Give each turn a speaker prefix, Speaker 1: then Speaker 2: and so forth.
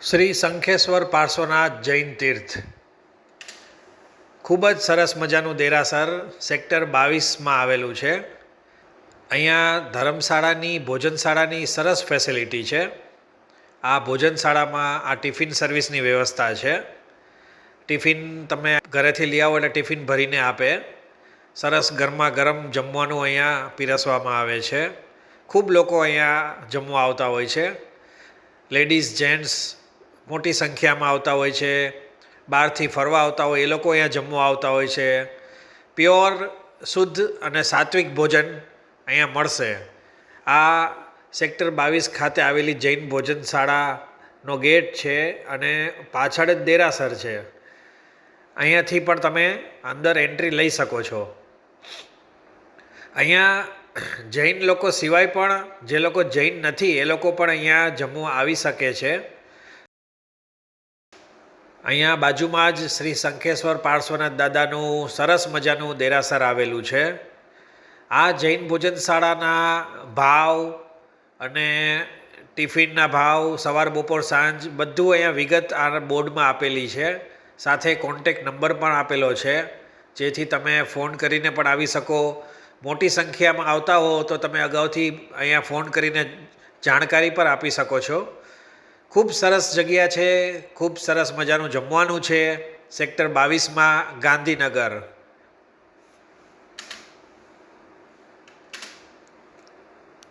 Speaker 1: શ્રી શંખેશ્વર પાર્શ્વનાથ જૈન તીર્થ ખૂબ જ સરસ મજાનું દેરાસર સેક્ટર 22માં આવેલું છે. અહીંયા ધર્મશાળાની ભોજનશાળાની સરસ ફેસિલિટી છે. આ ભોજનશાળામાં આ ટિફિન સર્વિસની વ્યવસ્થા છે. ટિફિન તમે ઘરેથી લઈ આવો એટલે ટિફિન ભરીને આપે. સરસ ગરમા ગરમ જમવાનું અહીંયા પીરસવામાં આવે છે. ખૂબ લોકો અહીંયા જમવા આવતા હોય છે. લેડીઝ જેન્ટ્સ મોટી સંખ્યામાં આવતા હોય છે. બહારથી ફરવા આવતા હોય એ લોકો અહીંયા જમવા આવતા હોય છે. પ્યોર શુદ્ધ અને સાત્વિક ભોજન અહીંયા મળશે. આ સેક્ટર 22 ખાતે આવેલી જૈન ભોજનશાળાનો ગેટ છે અને પાછળ જ દેરાસર છે. અહીંયાથી પણ તમે અંદર એન્ટ્રી લઈ શકો છો. અહીંયા જૈન લોકો સિવાય પણ જે લોકો જૈન નથી એ લોકો પણ અહીંયા જમવા આવી શકે છે. અહીંયા બાજુમાં જ શ્રી શંખેશ્વર પાર્શ્વનાથ દાદાનું સરસ મજાનું દેરાસર આવેલું છે. આ જૈન ભોજનશાળાના ભાવ અને ટિફિનના ભાવ સવાર બપોર સાંજ બધું અહીંયા વિગત આ બોર્ડમાં આપેલી છે. સાથે કોન્ટેક નંબર પણ આપેલો છે, જેથી તમે ફોન કરીને પણ આવી શકો. મોટી સંખ્યામાં આવતા હો તો તમે અગાઉથી અહીંયા ફોન કરીને જાણકારી પર આપી શકો છો. ખૂબ સરસ જગ્યા છે. ખૂબ સરસ મજાનું જમવાનું છે સેક્ટર 22માં ગાંધીનગર.